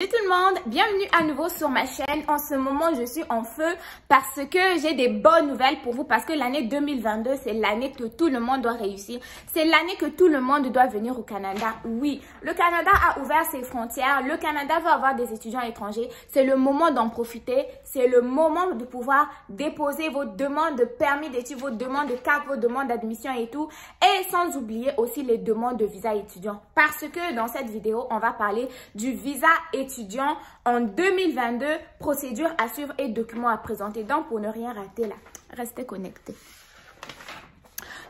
Salut tout le monde, bienvenue à nouveau sur ma chaîne. En ce moment, je suis en feu parce que j'ai des bonnes nouvelles pour vous parce que l'année 2022, c'est l'année que tout le monde doit réussir. C'est l'année que tout le monde doit venir au Canada. Oui, le Canada a ouvert ses frontières. Le Canada va avoir des étudiants étrangers. C'est le moment d'en profiter. C'est le moment de pouvoir déposer vos demandes de permis d'études, vos demandes de carte, vos demandes d'admission et tout. Et sans oublier aussi les demandes de visa étudiant. Parce que dans cette vidéo, on va parler du visa étudiant en 2022, procédures à suivre et documents à présenter. Donc, pour ne rien rater là, restez connectés.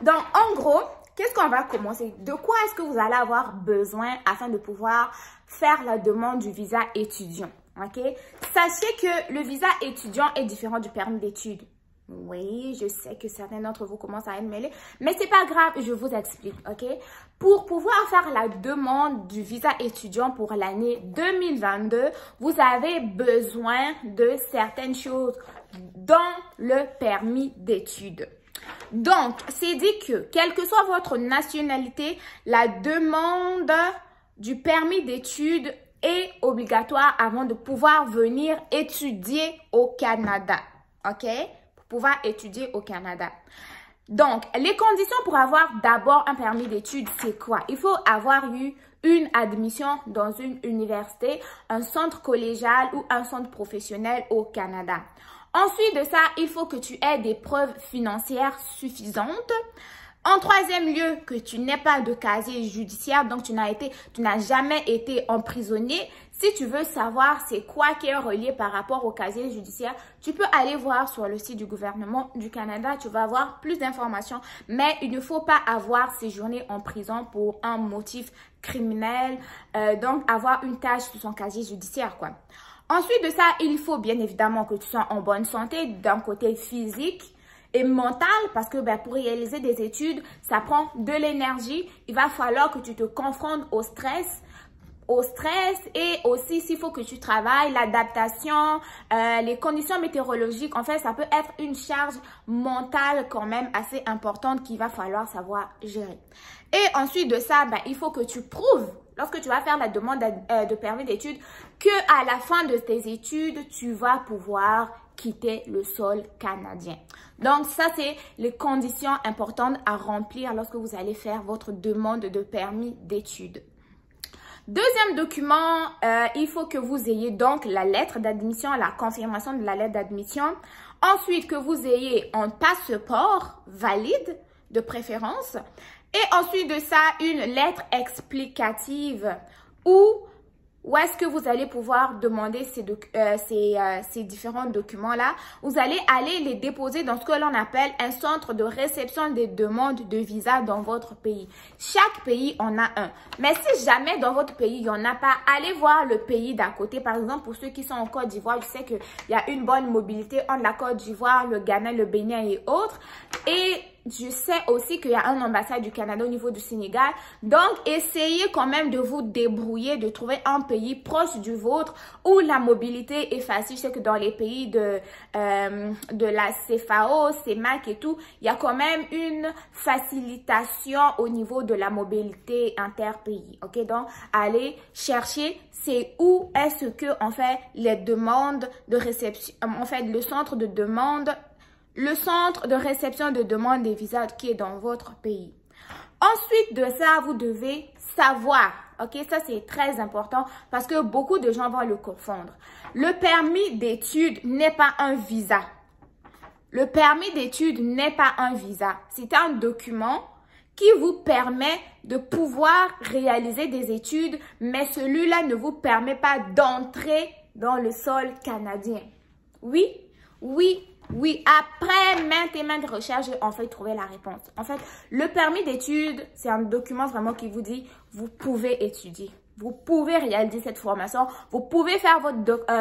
Donc, en gros, qu'est-ce qu'on va commencer? De quoi est-ce que vous allez avoir besoin afin de pouvoir faire la demande du visa étudiant? Ok? Sachez que le visa étudiant est différent du permis d'études. Oui, je sais que certains d'entre vous commencent à être mêlés, mais c'est pas grave, je vous explique, ok? Pour pouvoir faire la demande du visa étudiant pour l'année 2022, vous avez besoin de certaines choses dans le permis d'études. Donc, c'est dit que, quelle que soit votre nationalité, la demande du permis d'études est obligatoire avant de pouvoir venir étudier au Canada, ok? Pouvoir étudier au Canada. Donc, les conditions pour avoir d'abord un permis d'études, c'est quoi? Il faut avoir eu une admission dans une université, un centre collégial ou un centre professionnel au Canada. Ensuite de ça, il faut que tu aies des preuves financières suffisantes. En troisième lieu, que tu n'aies pas de casier judiciaire, donc tu n'as jamais été emprisonné. Si tu veux savoir c'est quoi qui est relié par rapport au casier judiciaire, tu peux aller voir sur le site du gouvernement du Canada. Tu vas avoir plus d'informations, mais il ne faut pas avoir séjourné en prison pour un motif criminel, donc avoir une tâche sur son casier judiciaire, quoi. Ensuite de ça, il faut bien évidemment que tu sois en bonne santé d'un côté physique et mental, parce que pour réaliser des études, ça prend de l'énergie. Il va falloir que tu te confrontes au stress et aussi s'il faut que tu travailles, l'adaptation, les conditions météorologiques. En fait, ça peut être une charge mentale quand même assez importante qu'il va falloir savoir gérer. Et ensuite de ça, il faut que tu prouves, lorsque tu vas faire la demande de permis d'études, qu'à la fin de tes études, tu vas pouvoir quitter le sol canadien. Donc, ça, c'est les conditions importantes à remplir lorsque vous allez faire votre demande de permis d'études. Deuxième document, il faut que vous ayez donc la lettre d'admission, la confirmation de la lettre d'admission. Ensuite, que vous ayez un passeport valide de préférence. Et ensuite de ça, une lettre explicative où est-ce que vous allez pouvoir demander ces différents documents-là? Vous allez aller les déposer dans ce que l'on appelle un centre de réception des demandes de visa dans votre pays. Chaque pays en a un. Mais si jamais dans votre pays, il n'y en a pas, allez voir le pays d'à côté. Par exemple, pour ceux qui sont en Côte d'Ivoire, je sais qu'il y a une bonne mobilité entre la Côte d'Ivoire, le Ghana, le Bénin et autres. Et je sais aussi qu'il y a un ambassade du Canada au niveau du Sénégal. Donc, essayez quand même de vous débrouiller, de trouver un pays proche du vôtre où la mobilité est facile. Je sais que dans les pays de la CFAO, CEMAC et tout, il y a quand même une facilitation au niveau de la mobilité interpays. Ok, donc, allez chercher c'est où est-ce que, en fait, les demandes de réception, en fait, le centre de réception de demande des visas qui est dans votre pays. Ensuite de ça, vous devez savoir, ok, ça c'est très important parce que beaucoup de gens vont le confondre. Le permis d'études n'est pas un visa. Le permis d'études n'est pas un visa. C'est un document qui vous permet de pouvoir réaliser des études, mais celui-là ne vous permet pas d'entrer dans le sol canadien. Oui, oui. Oui, après maintes recherches, j'ai en fait trouvé la réponse. En fait, le permis d'études, c'est un document vraiment qui vous dit, vous pouvez étudier. Vous pouvez réaliser cette formation, vous pouvez faire votre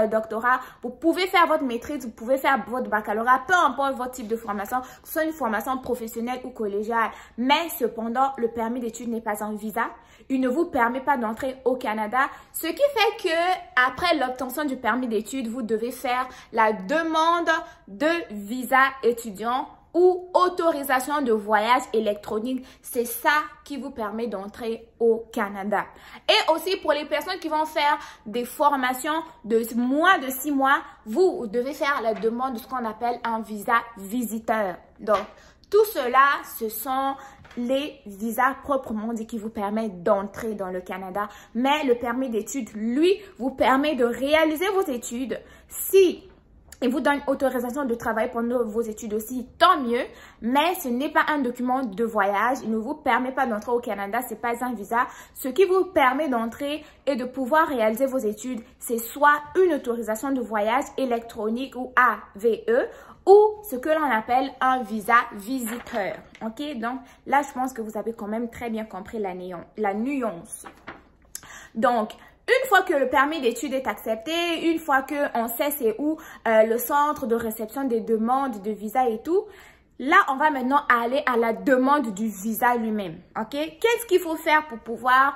doctorat, vous pouvez faire votre maîtrise, vous pouvez faire votre baccalauréat, peu importe votre type de formation, que ce soit une formation professionnelle ou collégiale. Mais cependant, le permis d'études n'est pas un visa. Il ne vous permet pas d'entrer au Canada, ce qui fait que après l'obtention du permis d'études, vous devez faire la demande de visa étudiant ou autorisation de voyage électronique. C'est ça qui vous permet d'entrer au Canada. Et aussi pour les personnes qui vont faire des formations de moins de 6 mois, vous devez faire la demande de ce qu'on appelle un visa visiteur. Donc, tout cela, ce sont les visas proprement dit qui vous permettent d'entrer dans le Canada. Mais le permis d'études, lui, vous permet de réaliser vos études. Si il vous donne autorisation de travailler pendant vos études aussi, tant mieux. Mais ce n'est pas un document de voyage. Il ne vous permet pas d'entrer au Canada. Ce n'est pas un visa. Ce qui vous permet d'entrer et de pouvoir réaliser vos études, c'est soit une autorisation de voyage électronique ou AVE, ou ce que l'on appelle un visa visiteur. Ok, donc là, je pense que vous avez quand même très bien compris la nuance. Donc, une fois que le permis d'études est accepté, une fois qu'on sait c'est où le centre de réception des demandes de visa et tout, là, on va maintenant aller à la demande du visa lui-même. Ok, qu'est-ce qu'il faut faire pour pouvoir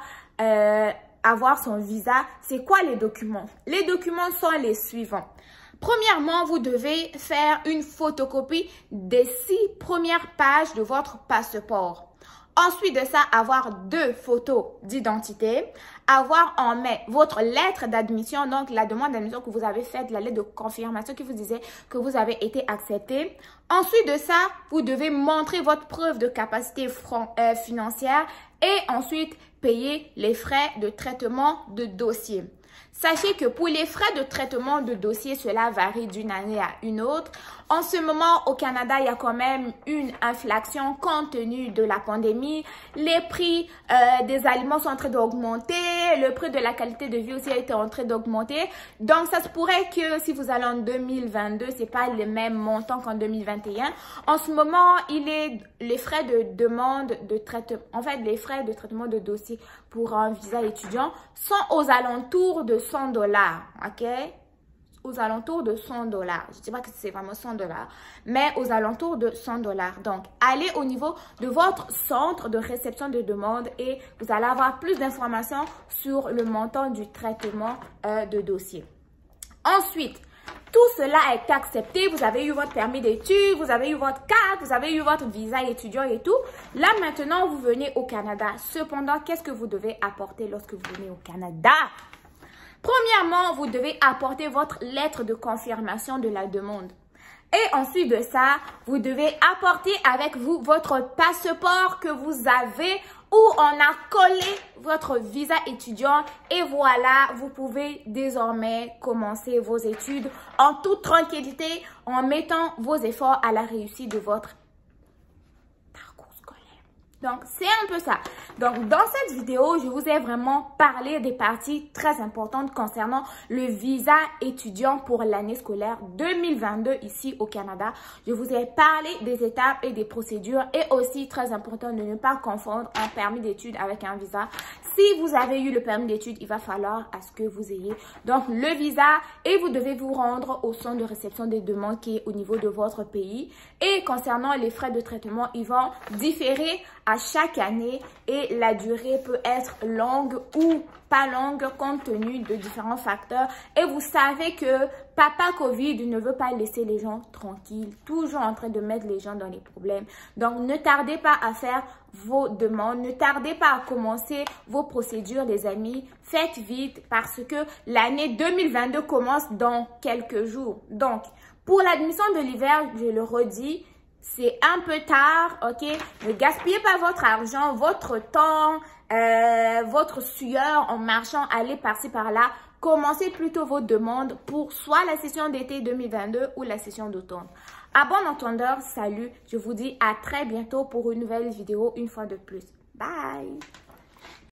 avoir son visa? C'est quoi les documents? Les documents sont les suivants. Premièrement, vous devez faire une photocopie des 6 premières pages de votre passeport. Ensuite de ça, avoir 2 photos d'identité. Avoir en main votre lettre d'admission, donc la demande d'admission que vous avez faite, la lettre de confirmation qui vous disait que vous avez été accepté. Ensuite de ça, vous devez montrer votre preuve de capacité financière et ensuite payer les frais de traitement de dossier. Sachez que pour les frais de traitement de dossier, cela varie d'une année à une autre. En ce moment, au Canada, il y a quand même une inflation compte tenu de la pandémie. Les prix des aliments sont en train d'augmenter. Le prix de la qualité de vie aussi a été en train d'augmenter. Donc, ça se pourrait que si vous allez en 2022, c'est pas le même montant qu'en 2021. En ce moment, les frais de demande de traitement, en fait, les frais de traitement de dossier pour un visa étudiant sont aux alentours de 100 $, ok? Aux alentours de 100 $. Je ne dis pas que c'est vraiment 100 $, mais aux alentours de 100 $. Donc, allez au niveau de votre centre de réception de demande et vous allez avoir plus d'informations sur le montant du traitement de dossier. Ensuite, tout cela a été accepté, vous avez eu votre permis d'études, vous avez eu votre carte, vous avez eu votre visa étudiant et tout. Là, maintenant, vous venez au Canada. Cependant, qu'est-ce que vous devez apporter lorsque vous venez au Canada? Premièrement, vous devez apporter votre lettre de confirmation de la demande. Et ensuite de ça, vous devez apporter avec vous votre passeport que vous avez où on a collé votre visa étudiant. Et voilà, vous pouvez désormais commencer vos études en toute tranquillité en mettant vos efforts à la réussite de votre parcours scolaire. Donc, c'est un peu ça. Donc, dans cette vidéo, je vous ai vraiment parlé des parties très importantes concernant le visa étudiant pour l'année scolaire 2022 ici au Canada. Je vous ai parlé des étapes et des procédures et aussi très important de ne pas confondre un permis d'études avec un visa. Si vous avez eu le permis d'études, il va falloir à ce que vous ayez donc le visa et vous devez vous rendre au centre de réception des demandes qui est au niveau de votre pays. Et concernant les frais de traitement, ils vont différer à chaque année et la durée peut être longue ou pas longue compte tenu de différents facteurs. Et vous savez que Papa Covid ne veut pas laisser les gens tranquilles, toujours en train de mettre les gens dans les problèmes. Donc, ne tardez pas à faire vos demandes, ne tardez pas à commencer vos procédures, les amis. Faites vite parce que l'année 2022 commence dans quelques jours. Donc, pour l'admission de l'hiver, je le redis, c'est un peu tard, ok? Ne gaspillez pas votre argent, votre temps, votre sueur en marchant, allez par-ci par-là. Commencez plutôt vos demandes pour soit la session d'été 2022 ou la session d'automne. À bon entendeur, salut. Je vous dis à très bientôt pour une nouvelle vidéo une fois de plus. Bye!